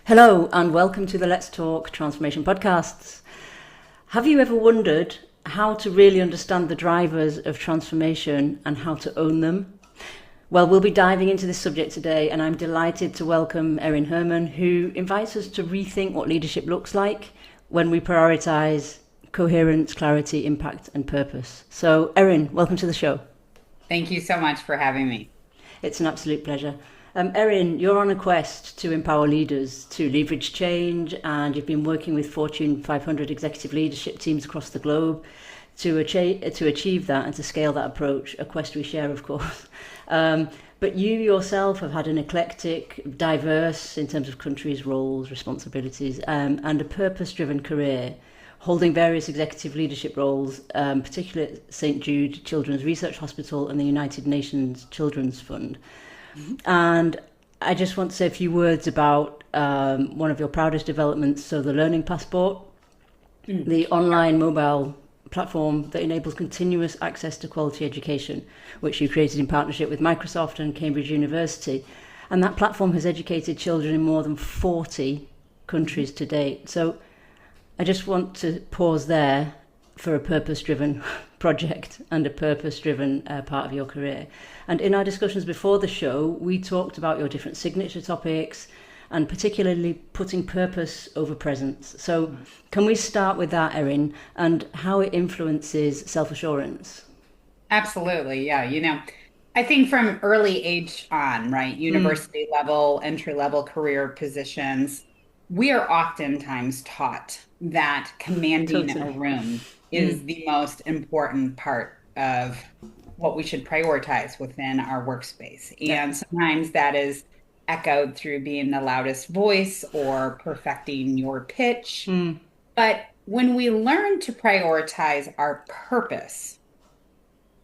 Hello and welcome to the Let's Talk Transformation podcasts. Have you ever wondered how to really understand the drivers of transformation and how to own them? Well, we'll be diving into this subject today, and I'm delighted to welcome Erin Herman, who invites us to rethink what leadership looks like when we prioritize coherence, clarity, impact and purpose. So Erin, welcome to the show. Thank you so much for having me. It's an absolute pleasure. Erin, you're on a quest to empower leaders to leverage change, and you've been working with Fortune 500 executive leadership teams across the globe to achieve that and to scale that approach, a quest we share, of course. But you yourself have had an eclectic, diverse in terms of countries, roles, responsibilities, and a purpose-driven career, holding various executive leadership roles, particularly at St. Jude Children's Research Hospital and the United Nations Children's Fund. And I just want to say a few words about one of your proudest developments, so the Learning Passport, the online mobile platform that enables continuous access to quality education, which you created in partnership with Microsoft and Cambridge University. And that platform has educated children in more than 40 countries to date. So I just want to pause there for a purpose-driven project and a purpose-driven part of your career. And in our discussions before the show, we talked about your different signature topics and particularly putting purpose over presence. So can we start with that, Erin, and how it influences self-assurance? Absolutely. Yeah. I think from early age on, right, university level, entry level career positions, we are oftentimes taught that commanding a Totally. room is the most important part of what we should prioritize within our workspace. Yeah. And sometimes that is echoed through being the loudest voice or perfecting your pitch. But when we learn to prioritize our purpose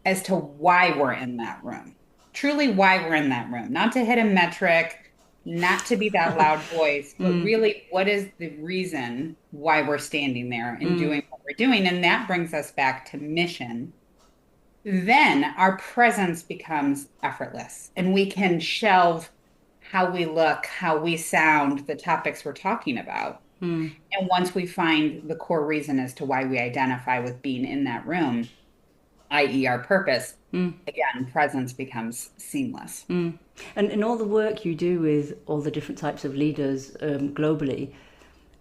as to why we're in that room, truly why we're in that room, not to hit a metric, not to be that loud voice, but really what is the reason why we're standing there and doing what we're doing? And that brings us back to mission. Then our presence becomes effortless and we can shelve how we look, how we sound, the topics we're talking about. And once we find the core reason as to why we identify with being in that room, i.e., our purpose, again, presence becomes seamless. And in all the work you do with all the different types of leaders globally,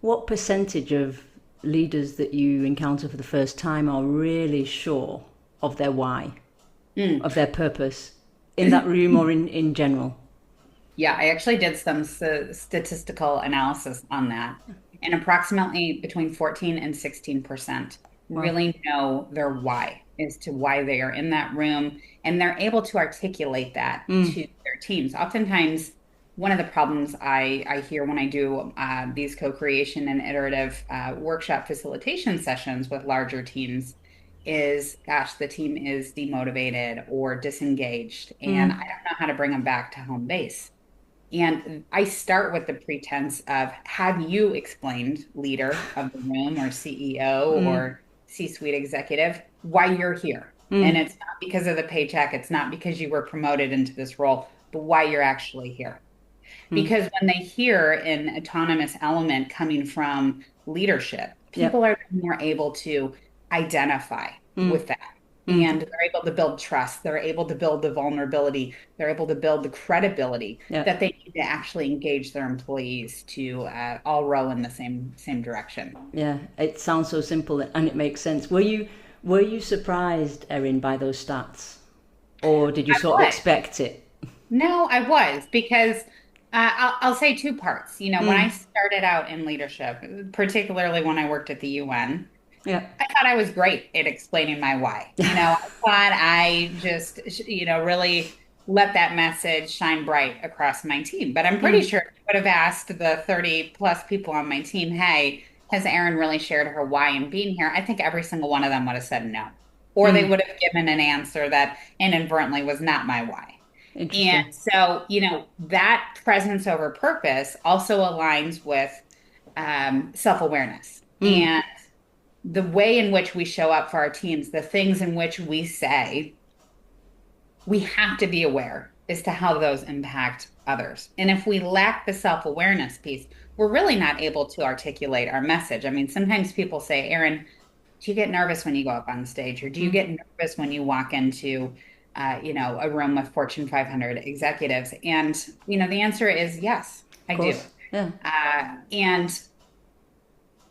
what percentage of leaders that you encounter for the first time are really sure of their why, of their purpose in that room or in general? Yeah, I actually did some statistical analysis on that. And approximately between 14 and 16% Wow. really know their why as to why they are in that room. And they're able to articulate that to their teams. Oftentimes, one of the problems I hear when I do these co-creation and iterative workshop facilitation sessions with larger teams is, gosh, the team is demotivated or disengaged, and I don't know how to bring them back to home base. And I start with the pretense of, have you explained, leader of the room or CEO or C-suite executive, why you're here? And it's not because of the paycheck, it's not because you were promoted into this role, but why you're actually here. Because when they hear an autonomous element coming from leadership, Yeah. people are more able to identify with that. And they're able to build trust. They're able to build the vulnerability. They're able to build the credibility Yeah. that they need to actually engage their employees to all row in the same direction. Yeah. It sounds so simple and it makes sense. Were you surprised, Erin, by those stats, or did you I sort of was. expect it? No, I was because I'll say two parts. When I started out in leadership, particularly when I worked at the UN, Yeah. I thought I was great at explaining my why. I thought I just, really let that message shine bright across my team. But I'm pretty sure I would have asked the 30 plus people on my team, hey, has Erin really shared her why in being here? I think every single one of them would have said no. Or they would have given an answer that inadvertently was not my why. And Interesting. so, that presence over purpose also aligns with self-awareness. And the way in which we show up for our teams, the things in which we say, we have to be aware as to how those impact others. And if we lack the self-awareness piece, we're really not able to articulate our message. I mean, sometimes people say, Erin, do you get nervous when you go up on stage, or do you get nervous when you walk into, a room with Fortune 500 executives? And the answer is yes, Of I do. course. Yeah. And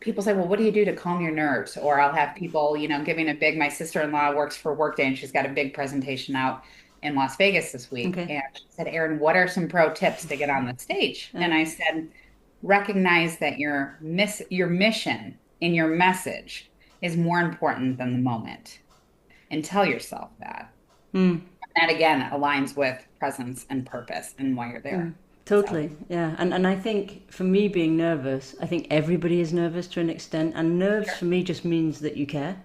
people say, well, what do you do to calm your nerves? Or I'll have people, giving a big, my sister-in-law works for Workday and she's got a big presentation out in Las Vegas this week. Okay. And she said, Erin, what are some pro tips to get on the stage? Yeah. And I said, recognize that your mission and your message is more important than the moment. And tell yourself that. That again aligns with presence and purpose and why you're there. So, Totally, yeah. And I think for me being nervous, I think everybody is nervous to an extent. And nerves sure. for me just means that you care.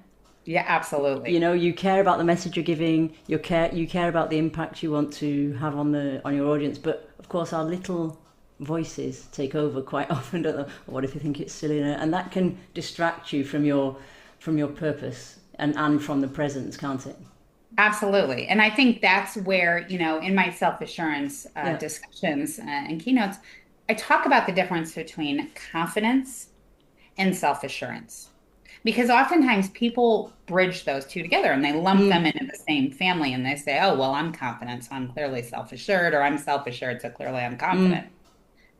Yeah, absolutely. You care about the message you're giving, you care about the impact you want to have on your audience. But of course our little voices take over quite often, don't they? What if you think it's silly? And that can distract you from your purpose and from the presence, can't it? Absolutely. And I think that's where, in my self-assurance Yeah. discussions and keynotes, I talk about the difference between confidence and self-assurance. Because oftentimes people bridge those two together and they lump them into the same family and they say, oh, well, I'm confident, so I'm clearly self-assured, or I'm self-assured, so clearly I'm confident.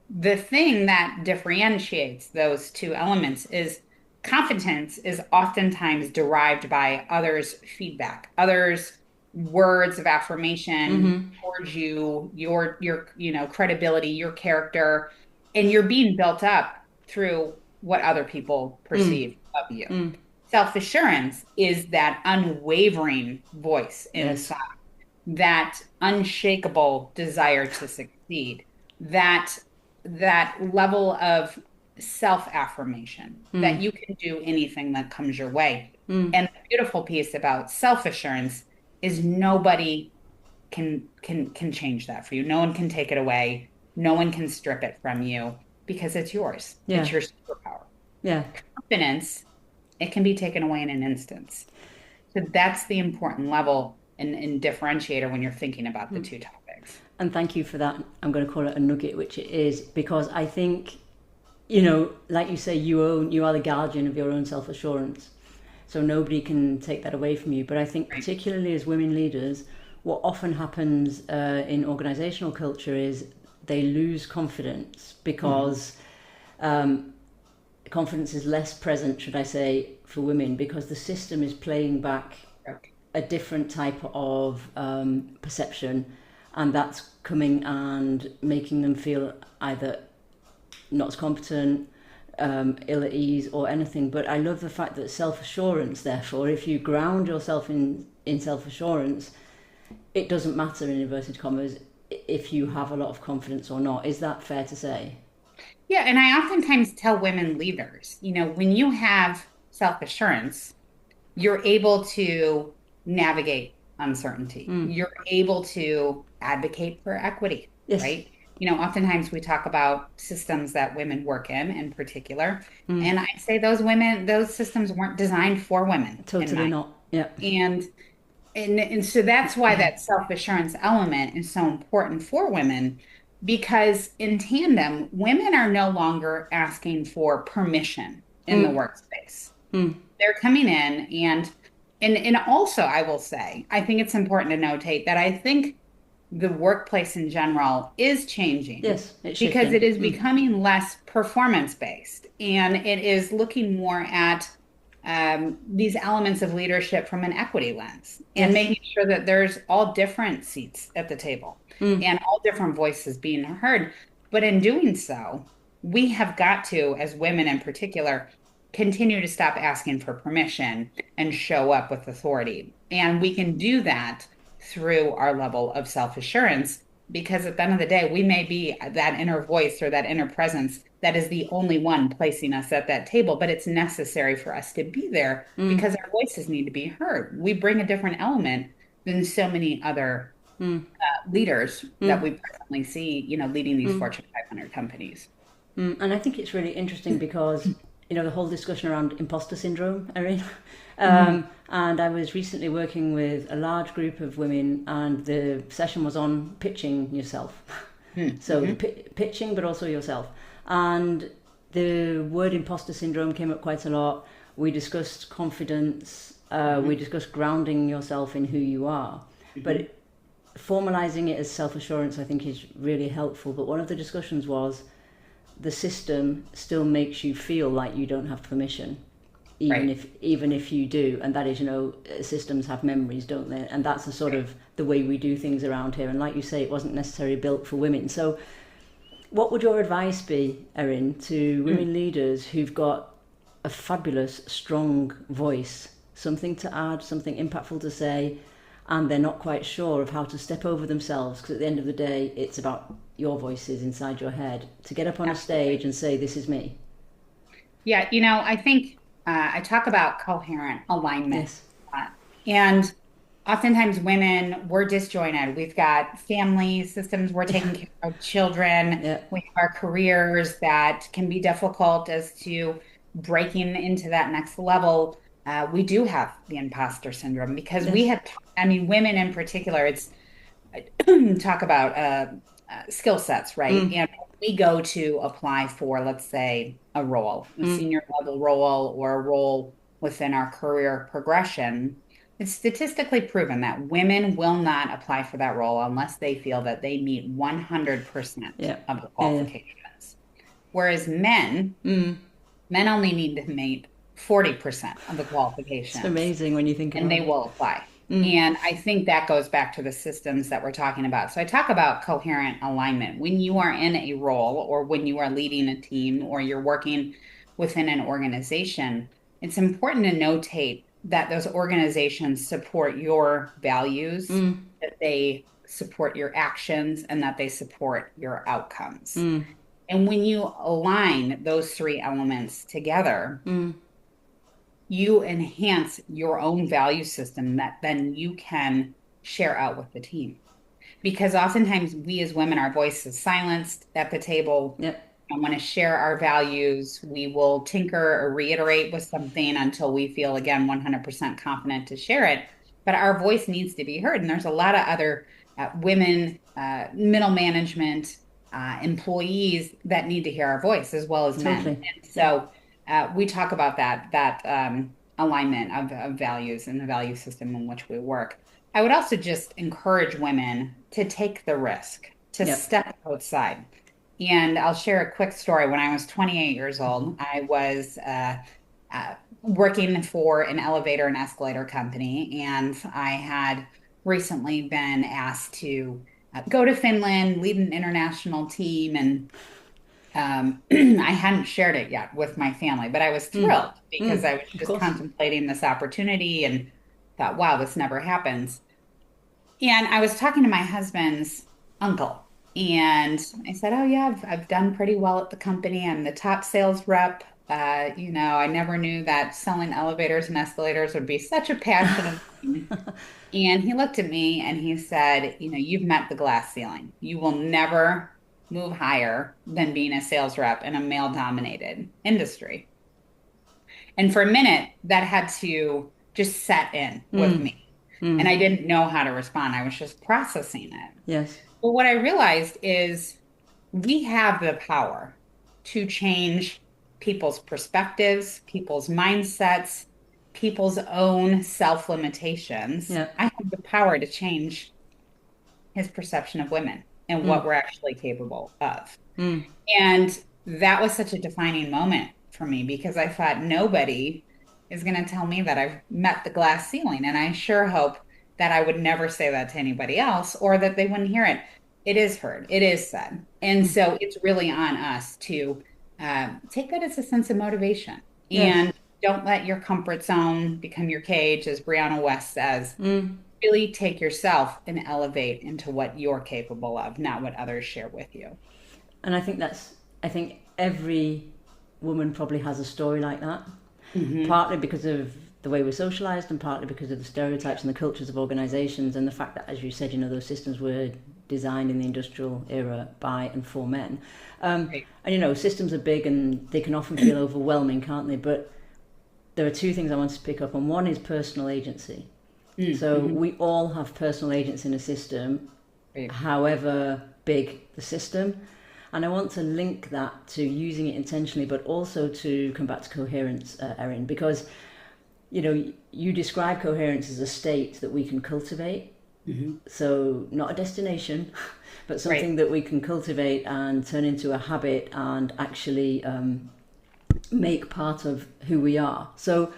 The thing that differentiates those two elements is competence is oftentimes derived by others' feedback, others' words of affirmation towards you, your credibility, your character, and you're being built up through what other people perceive of you. Self-assurance is that unwavering voice Yes. inside, that unshakable desire to succeed, that level of self-affirmation that you can do anything that comes your way. And the beautiful piece about self-assurance is nobody can change that for you. No one can take it away. No one can strip it from you because it's yours. It's Yeah. your superpower. Yeah. Confidence, it can be taken away in an instance. So that's the important level and differentiator when you're thinking about the two topics. And thank you for that. I'm going to call it a nugget, which it is, because I think, like you say, you are the guardian of your own self-assurance. So nobody can take that away from you. But I think Right. particularly as women leaders, what often happens in organizational culture is they lose confidence because confidence is less present, should I say, for women, because the system is playing back Okay. a different type of perception, and that's coming and making them feel either not as competent, ill at ease, or anything. But I love the fact that self-assurance, therefore, if you ground yourself in self-assurance, it doesn't matter, in inverted commas, if you have a lot of confidence or not. Is that fair to say? Yeah, and I oftentimes tell women leaders, when you have self-assurance, you're able to navigate uncertainty. You're able to advocate for equity, Yes. right? Oftentimes we talk about systems that women work in particular, and I say those systems weren't designed for women in Totally my not. Yeah. and and so that's why that self-assurance element is so important for women because in tandem, women are no longer asking for permission in the workspace. They're coming in and also I will say, I think it's important to notate that I think the workplace in general is changing Yes, it's because shifting. it is becoming less performance based and it is looking more at these elements of leadership from an equity lens and Yes. making sure that there's all different seats at the table and all different voices being heard. But in doing so, we have got to, as women in particular, continue to stop asking for permission and show up with authority. And we can do that through our level of self-assurance because at the end of the day, we may be that inner voice or that inner presence that is the only one placing us at that table, but it's necessary for us to be there because our voices need to be heard. We bring a different element than so many other leaders that we presently see, leading these Fortune 500 companies. And I think it's really interesting because the whole discussion around imposter syndrome, Erin. And I was recently working with a large group of women, and the session was on pitching yourself. So pitching, but also yourself. And the word imposter syndrome came up quite a lot. We discussed confidence. We discussed grounding yourself in who you are. But formalizing it as self-assurance, I think, is really helpful. But one of the discussions was the system still makes you feel like you don't have permission, even if you do. And that is, systems have memories, don't they? And that's the sort of the way we do things around here. And like you say, it wasn't necessarily built for women. So what would your advice be, Erin, to women leaders who've got a fabulous, strong voice, something to add, something impactful to say, and they're not quite sure of how to step over themselves? Because at the end of the day, it's about your voices inside your head, to get up on a stage and say, this is me. Yeah, I think I talk about coherent alignment. Yes. And oftentimes women, we're disjointed. We've got family systems, we're taking care of children, we have our careers that can be difficult as to breaking into that next level. We do have the imposter syndrome because we have, women in particular, it's talk about skill sets, right? And we go to apply for, let's say, a role, a senior level role, or a role within our career progression. It's statistically proven that women will not apply for that role unless they feel that they meet 100% of the qualifications. Whereas men only need to meet 40% of the qualifications. It's amazing when you think about it. And they will apply. And I think that goes back to the systems that we're talking about. So I talk about coherent alignment. When you are in a role, or when you are leading a team, or you're working within an organization, it's important to notate that those organizations support your values, that they support your actions, and that they support your outcomes. And when you align those three elements together, you enhance your own value system that then you can share out with the team. Because oftentimes we as women, our voice is silenced at the table. I want to share our values. We will tinker or reiterate with something until we feel, again, 100% confident to share it. But our voice needs to be heard. And there's a lot of other women, middle management, employees that need to hear our voice, as well as men. And so we talk about that alignment of values and the value system in which we work. I would also just encourage women to take the risk, to step outside. And I'll share a quick story. When I was 28 years old, I was working for an elevator and escalator company, and I had recently been asked to go to Finland, lead an international team, and I hadn't shared it yet with my family, but I was thrilled because I was just contemplating this opportunity and thought, wow, this never happens. And I was talking to my husband's uncle, and I said, oh yeah, I've done pretty well at the company. I'm the top sales rep. I never knew that selling elevators and escalators would be such a passion of mine. And he looked at me and he said, you've met the glass ceiling. You will never move higher than being a sales rep in a male-dominated industry. And for a minute, that had to just set in with me. And I didn't know how to respond. I was just processing it. Yes. But what I realized is we have the power to change people's perspectives, people's mindsets, people's own self-limitations. I have the power to change his perception of women and what we're actually capable of. And that was such a defining moment for me, because I thought nobody is going to tell me that I've met the glass ceiling. And I sure hope that I would never say that to anybody else, or that they wouldn't hear it. It is heard. It is said. And so it's really on us to take that as a sense of motivation. And don't let your comfort zone become your cage, as Brianna West says. Really take yourself and elevate into what you're capable of, not what others share with you. And I think every woman probably has a story like that, partly because of the way we're socialized, and partly because of the stereotypes and the cultures of organizations, and the fact that, as you said, those systems were designed in the industrial era by and for men. Right. And systems are big and they can often feel overwhelming, can't they? But there are two things I want to pick up on. One is personal agency. So we all have personal agency in a system, Right. however big the system. And I want to link that to using it intentionally, but also to come back to coherence, Erin, because you describe coherence as a state that we can cultivate. So not a destination, but something that we can cultivate and turn into a habit and actually make part of who we are. So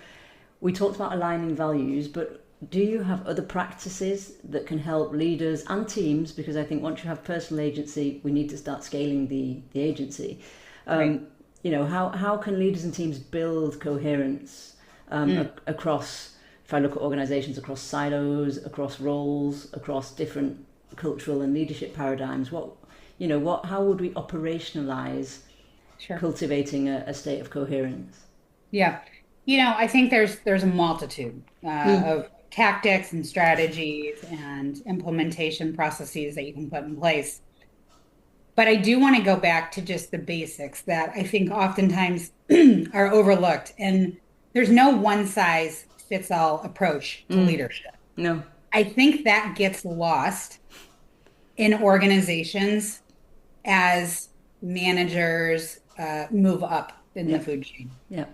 we talked about aligning values, but do you have other practices that can help leaders and teams? Because I think once you have personal agency, we need to start scaling the agency. How can leaders and teams build coherence across, if I look at organizations, across silos, across roles, across different cultural and leadership paradigms? How would we operationalize cultivating a state of coherence? Yeah. I think there's a multitude of tactics and strategies and implementation processes that you can put in place. But I do want to go back to just the basics that I think oftentimes are overlooked. And there's no one size fits all approach to leadership. No. I think that gets lost in organizations as managers move up in the food chain. Yeah.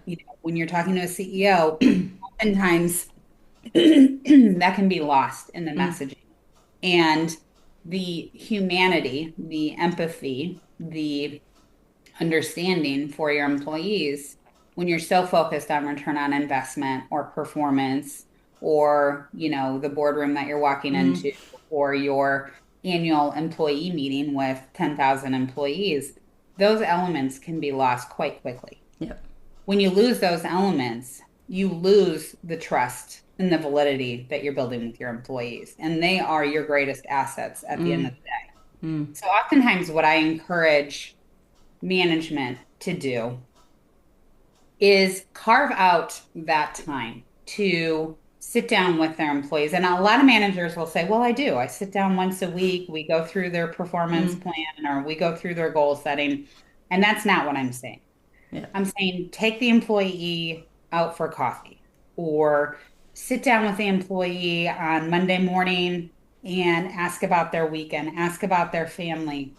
When you're talking to a CEO, oftentimes that can be lost in the messaging. And the humanity, the empathy, the understanding for your employees, when you're so focused on return on investment or performance or, the boardroom that you're walking into or your annual employee meeting with 10,000 employees, those elements can be lost quite quickly. Yep. When you lose those elements, you lose the trust and the validity that you're building with your employees. And they are your greatest assets at the end of the day. So oftentimes what I encourage management to do is carve out that time to sit down with their employees. And a lot of managers will say, well, I do. I sit down once a week. We go through their performance plan or we go through their goal setting. And that's not what I'm saying. Yeah. I'm saying take the employee out for coffee or sit down with the employee on Monday morning and ask about their weekend, ask about their family,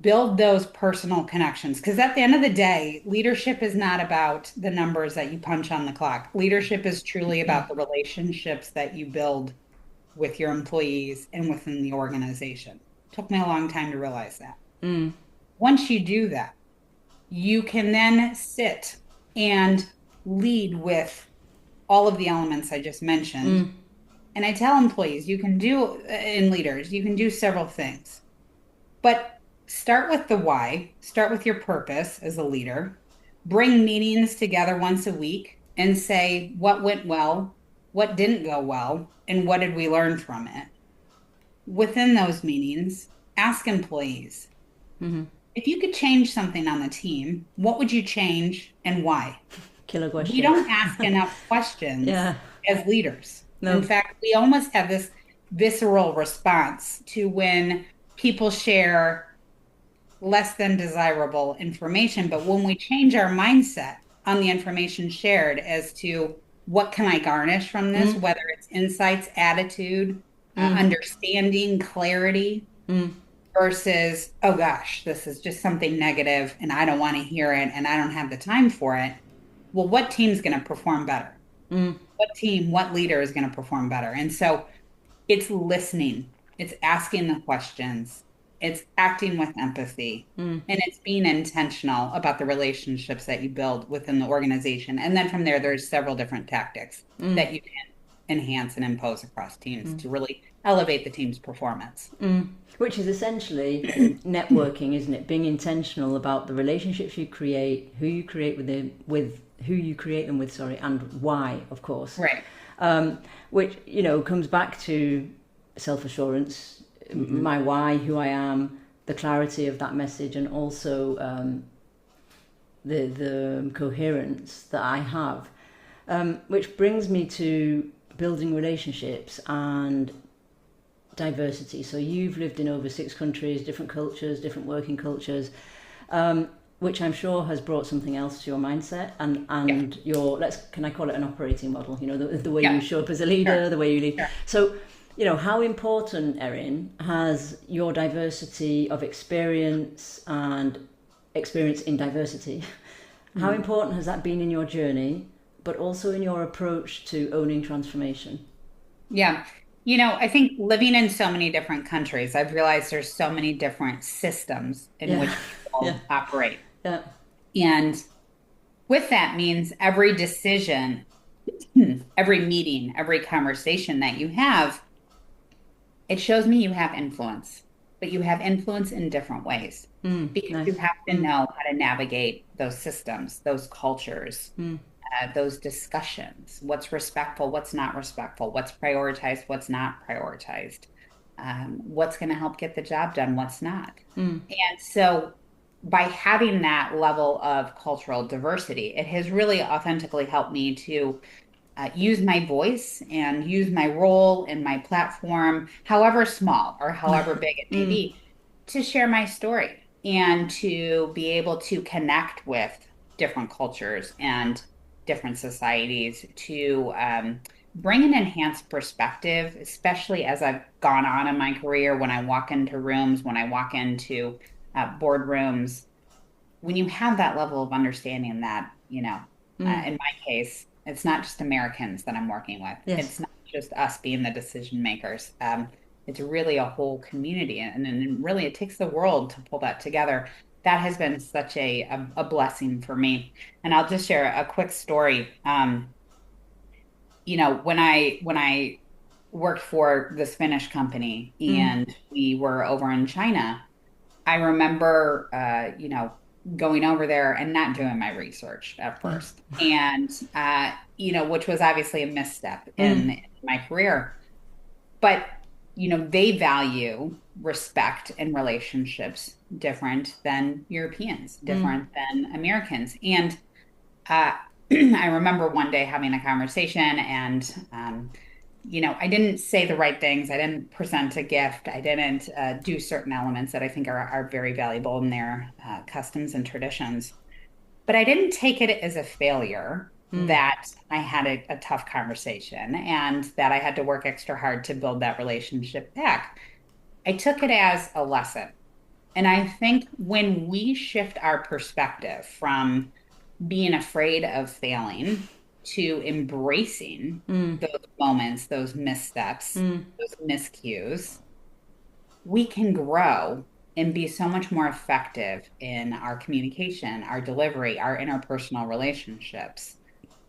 build those personal connections. Because at the end of the day, leadership is not about the numbers that you punch on the clock. Leadership is truly about the relationships that you build with your employees and within the organization. It took me a long time to realize that. Once you do that, you can then sit and lead with all of the elements I just mentioned. And I tell employees, and leaders, you can do several things. But start with the why, start with your purpose as a leader, bring meetings together once a week and say what went well, what didn't go well, and what did we learn from it. Within those meetings, ask employees, if you could change something on the team, what would you change and why? Killer question. We don't ask enough questions as leaders. No. In fact, we almost have this visceral response to when people share less than desirable information. But when we change our mindset on the information shared as to what can I garnish from this, whether it's insights, attitude, understanding, clarity, versus, oh gosh, this is just something negative and I don't want to hear it and I don't have the time for it. Well, what team's going to perform better? What leader is going to perform better? And so it's listening, it's asking the questions, it's acting with empathy, and it's being intentional about the relationships that you build within the organization. And then from there, there's several different tactics that you can enhance and impose across teams to really elevate the team's performance. Which is essentially networking, isn't it? Being intentional about the relationships you create, who you create who you create them with, and why, of course. Right. Which, comes back to self-assurance, my why, who I am, the clarity of that message, and also the coherence that I have. Which brings me to building relationships and diversity. So you've lived in over 6 countries, different cultures, different working cultures, which I'm sure has brought something else to your mindset Yeah. and your, can I call it an operating model? You know, the way you Yeah. show up as a leader, Sure. the way you lead. Sure. So, you know, how important, Erin, has your diversity of experience and experience in diversity, how Mhm. important has that been in your journey, but also in your approach to owning transformation? Yeah. I think living in so many different countries, I've realized there's so many different systems in Yeah, which yeah, people operate. yeah. And with that means every decision, every meeting, every conversation that you have, it shows me you have influence, but you have influence in different ways because you Nice. have to know how to navigate those systems, those cultures, those discussions, what's respectful, what's not respectful, what's prioritized, what's not prioritized, what's going to help get the job done, what's not. And so by having that level of cultural diversity, it has really authentically helped me to use my voice and use my role and my platform, however small or however big it may be, to share my story and to be able to connect with different cultures and different societies to bring an enhanced perspective, especially as I've gone on in my career, when I walk into rooms, when I walk into boardrooms, when you have that level of understanding that, in my case, it's not just Americans that I'm working with. Yes. It's not just us being the decision makers. It's really a whole community, and really it takes the world to pull that together. That has been such a blessing for me. And I'll just share a quick story. When I worked for this Finnish company and we were over in China, I remember, going over there and not doing my research at Yeah. first, and which was obviously a misstep in my career. But they value respect and relationships different than Europeans, different than Americans, and uh, I remember one day having a conversation and I didn't say the right things. I didn't present a gift. I didn't do certain elements that I think are very valuable in their customs and traditions. But I didn't take it as a failure that I had a tough conversation and that I had to work extra hard to build that relationship back. I took it as a lesson. And I think when we shift our perspective from being afraid of failing to embracing those moments, those missteps, those miscues, we can grow and be so much more effective in our communication, our delivery, our interpersonal relationships,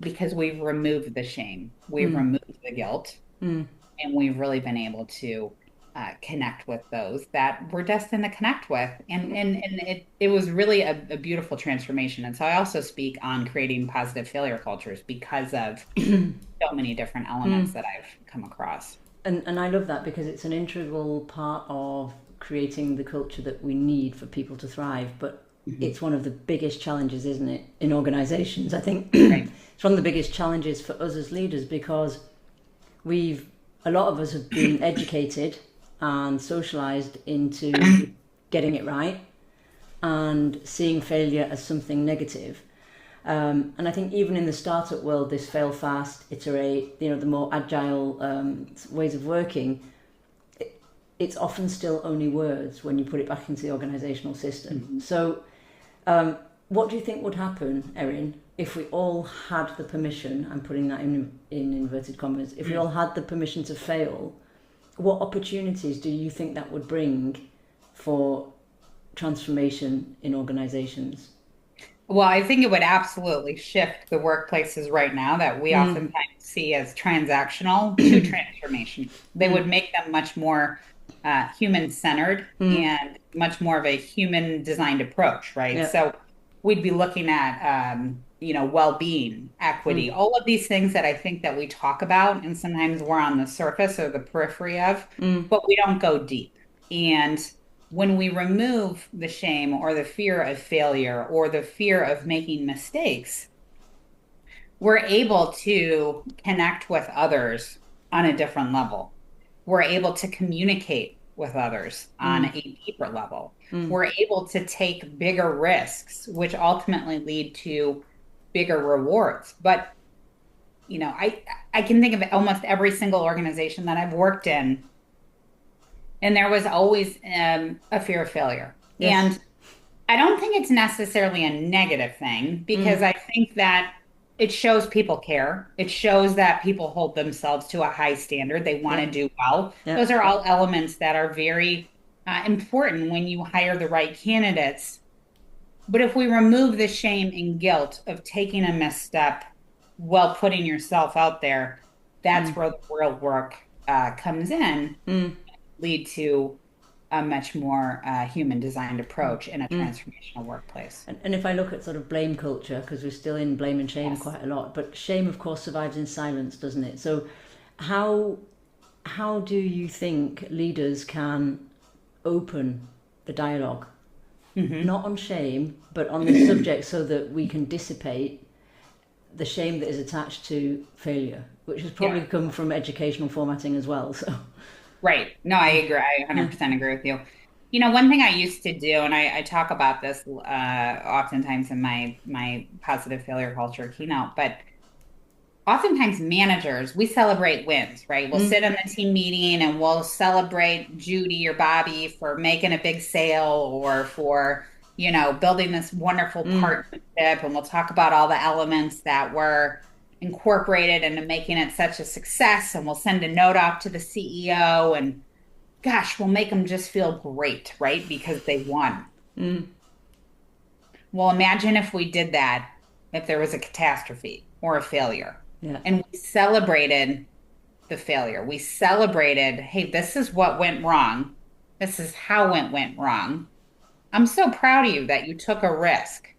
because we've removed the shame, we've removed the guilt, and we've really been able to connect with those that we're destined to connect with. And it was really a beautiful transformation. And so I also speak on creating positive failure cultures because of so many different elements that I've come across. And I love that because it's an integral part of creating the culture that we need for people to thrive. But Mhm. it's one of the biggest challenges, isn't it, in organizations? I think Right. it's one of the biggest challenges for us as leaders because we've, a lot of us have been educated and socialized into getting it right and seeing failure as something negative. And I think even in the startup world, this fail fast, iterate, you know, the more agile ways of working, it's often still only words when you put it back into the organizational system. Mhm. So, what do you think would happen, Erin, if we all had the permission, I'm putting that in inverted commas, if we all had the permission to fail, what opportunities do you think that would bring for transformation in organizations? Well, I think it would absolutely shift the workplaces right now that we oftentimes see as transactional to transformation. They would make them much more human-centered and much more of a human-designed approach, right? Yeah. So we'd be looking at, well-being, equity, all of these things that I think that we talk about, and sometimes we're on the surface or the periphery of, but we don't go deep. And when we remove the shame or the fear of failure or the fear of making mistakes, we're able to connect with others on a different level. We're able to communicate with others on a deeper level. We're able to take bigger risks, which ultimately lead to bigger rewards. But I can think of almost every single organization that I've worked in, and there was always a fear of failure. Yes. And I don't think it's necessarily a negative thing because Mm. I think that it shows people care. It shows that people hold themselves to a high standard. They want Yeah. to do well. Yeah. Those are all elements that are very important when you hire the right candidates. But if we remove the shame and guilt of taking a misstep while putting yourself out there, that's where the real work comes in, lead to a much more human designed approach in a transformational workplace. And if I look at sort of blame culture, because we're still in blame and shame Yes. quite a lot, but shame, of course, survives in silence, doesn't it? So, how how do you think leaders can open the dialogue, Hmm. not on shame, but on the subject, so that we can dissipate the shame that is attached to failure, which has Yeah. probably come from educational formatting as well. So, Right. No, I agree. I 100% agree with you. One thing I used to do, and I talk about this oftentimes in my positive failure culture keynote, but oftentimes managers, we celebrate wins, right? We'll sit in the team meeting and we'll celebrate Judy or Bobby for making a big sale or for, building this wonderful partnership. And we'll talk about all the elements that were incorporated into making it such a success. And we'll send a note off to the CEO and gosh, we'll make them just feel great, right? Because they won. Well, imagine if we did that, if there was a catastrophe or a failure, yeah. and we celebrated the failure. We celebrated, hey, this is what went wrong. This is how it went wrong. I'm so proud of you that you took a risk,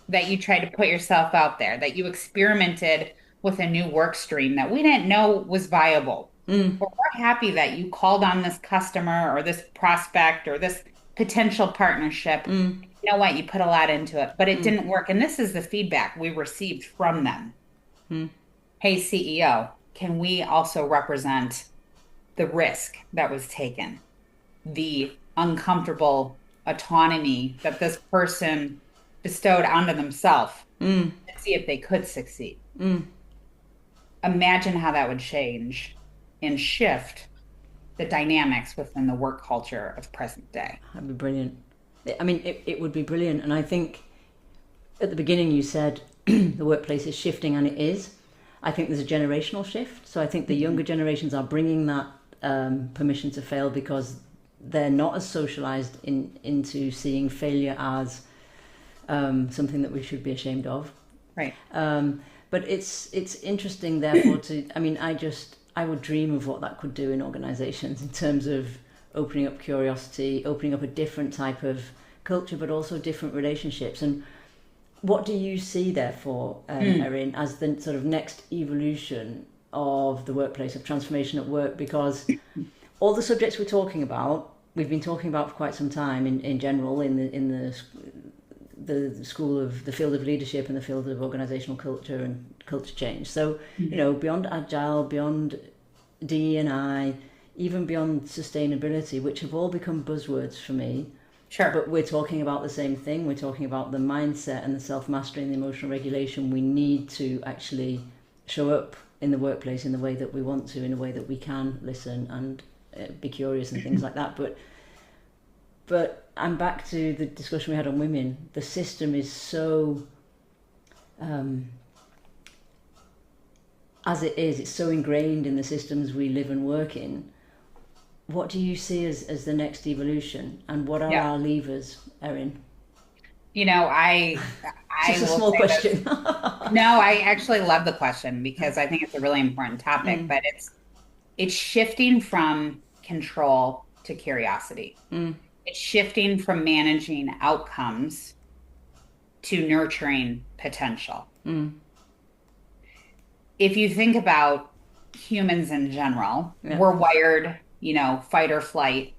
that you tried to put yourself out there, that you experimented with a new work stream that we didn't know was viable. Or we're happy that you called on this customer or this prospect or this potential partnership. You know what? You put a lot into it, but it didn't work. And this is the feedback we received from them. Hey, CEO, can we also represent the risk that was taken, the uncomfortable autonomy that this person bestowed onto themselves to see if they could succeed? Imagine how that would change and shift the dynamics within the work culture of present day. That'd be brilliant. I mean, it would be brilliant. And I think at the beginning you said the workplace is shifting, and it is. I think there's a generational shift. So I think the younger generations are bringing that permission to fail because they're not as socialized into seeing failure as something that we should be ashamed of. Right. But it's interesting, therefore, to, I mean, I would dream of what that could do in organizations in terms of opening up curiosity, opening up a different type of culture, but also different relationships. And what do you see, therefore, Erin, as the sort of next evolution of the workplace, of transformation at work? Because all the subjects we're talking about, we've been talking about for quite some time in general in the school of the field of leadership and the field of organizational culture and culture change. So, beyond agile, beyond DE&I, even beyond sustainability, which have all become buzzwords for me. Sure. But we're talking about the same thing. We're talking about the mindset and the self-mastery and the emotional regulation we need to actually show up in the workplace in the way that we want to, in a way that we can listen and be curious and things like that. But I'm back to the discussion we had on women. The system is so, as it is, it's so ingrained in the systems we live and work in. What do you see as the next evolution, and what are Yeah. our levers, Erin? I Just a will small say this. question. No, I actually love the question because I think it's a really important topic, but it's shifting from control to curiosity. It's shifting from managing outcomes to nurturing potential. If you think about humans in general, Yeah. we're wired, fight or flight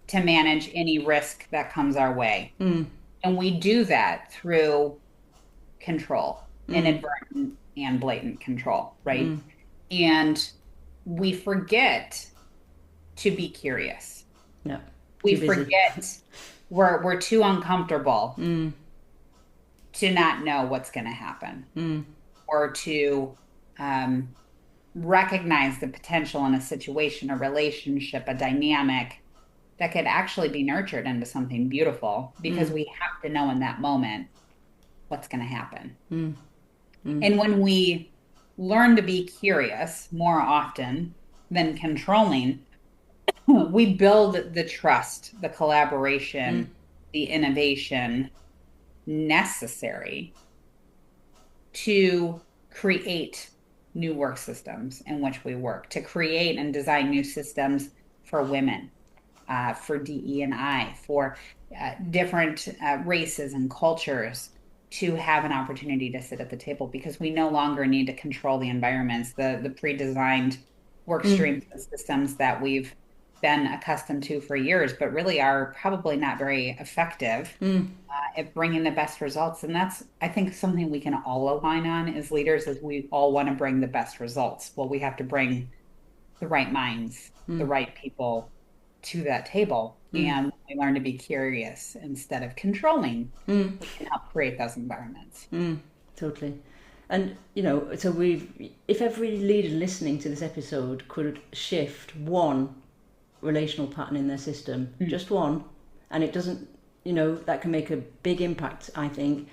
to manage any risk that comes our way. And we do that through control, inadvertent and blatant control, right? And we forget to be curious. No, We too busy. forget we're too uncomfortable to not know what's going to happen or to um, recognize the potential in a situation, a relationship, a dynamic that could actually be nurtured into something beautiful because we have to know in that moment what's going to happen. And when we learn to be curious more often than controlling, we build the trust, the collaboration, the innovation necessary to create new work systems in which we work, to create and design new systems for women, for DE&I, for different races and cultures to have an opportunity to sit at the table because we no longer need to control the environments, the pre-designed work streams and systems that we've been accustomed to for years, but really are probably not very effective at bringing the best results. And that's, I think, something we can all align on as leaders is we all want to bring the best results. Well, we have to bring the right minds, the right people to that table. And we learn to be curious instead of controlling. We can help create those environments. Totally. And, so if every leader listening to this episode could shift one relational pattern in their system, just one, and it doesn't, that can make a big impact, I think.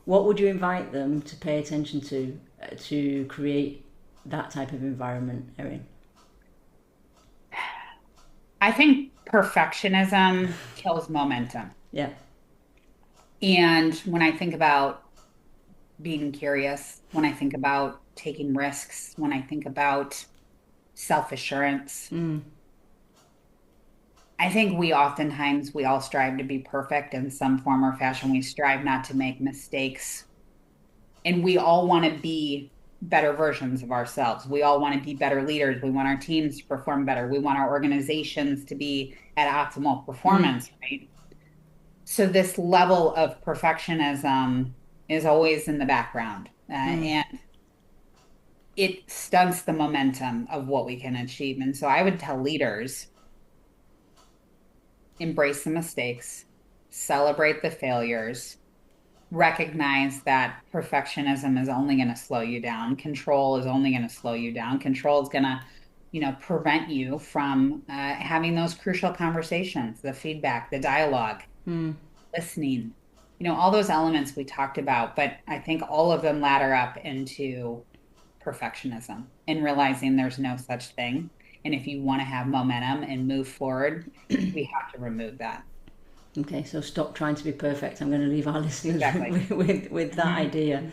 What would you invite them to pay attention to create that type of environment, Erin? I think perfectionism kills momentum. Yeah. And when I think about being curious, when I think about taking risks, when I think about self-assurance, I think we all strive to be perfect in some form or fashion. We strive not to make mistakes. And we all want to be better versions of ourselves. We all want to be better leaders. We want our teams to perform better. We want our organizations to be at optimal performance, right? So this level of perfectionism is always in the background. And it stunts the momentum of what we can achieve. And so I would tell leaders, embrace the mistakes, celebrate the failures, recognize that perfectionism is only going to slow you down. Control is only going to slow you down. Control is going to, prevent you from having those crucial conversations, the feedback, the dialogue, listening, all those elements we talked about. But I think all of them ladder up into perfectionism and realizing there's no such thing. And if you want to have momentum and move forward, we have to remove that. Okay, so stop trying to be perfect. I'm going to leave our listeners Exactly. with that idea.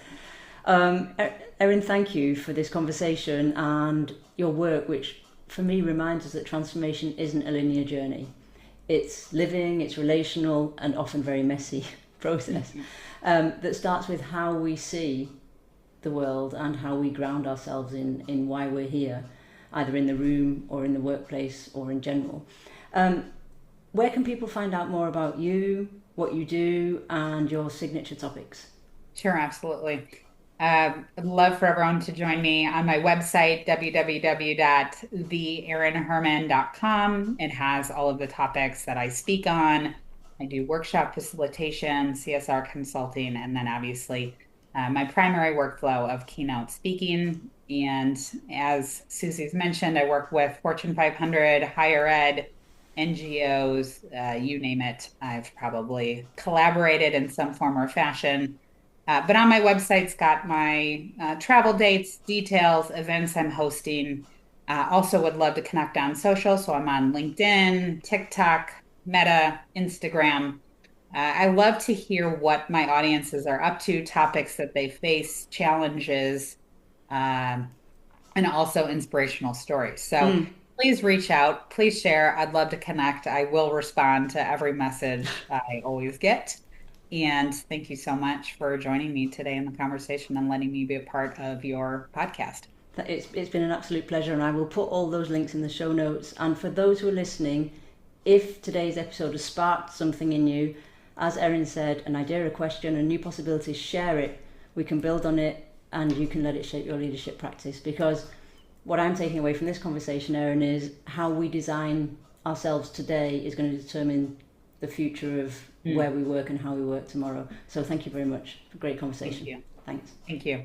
Erin, thank you for this conversation and your work, which for me reminds us that transformation isn't a linear journey. It's living, it's relational, and often very messy process that starts with how we see the world and how we ground ourselves in why we're here, either in the room or in the workplace or in general. Where can people find out more about you, what you do, and your signature topics? Sure, absolutely. I'd love for everyone to join me on my website, www.theerinherman.com. It has all of the topics that I speak on. I do workshop facilitation, CSR consulting, and then obviously my primary workflow of keynote speaking. And as Susie's mentioned, I work with Fortune 500, higher ed, NGOs, you name it. I've probably collaborated in some form or fashion. But on my website's got my travel dates, details, events I'm hosting. Also would love to connect on social. So I'm on LinkedIn, TikTok, Meta, Instagram. I love to hear what my audiences are up to, topics that they face, challenges, and also inspirational stories. So please reach out, please share. I'd love to connect. I will respond to every message I always get. And thank you so much for joining me today in the conversation and letting me be a part of your podcast. It's been an absolute pleasure, and I will put all those links in the show notes. And for those who are listening, if today's episode has sparked something in you, as Erin said, an idea, a question, a new possibility, share it. We can build on it, and you can let it shape your leadership practice, because what I'm taking away from this conversation, Erin, is how we design ourselves today is going to determine the future of Mm. where we work and how we work tomorrow. So thank you very much. Great Thank conversation. you. Thanks. Thank you.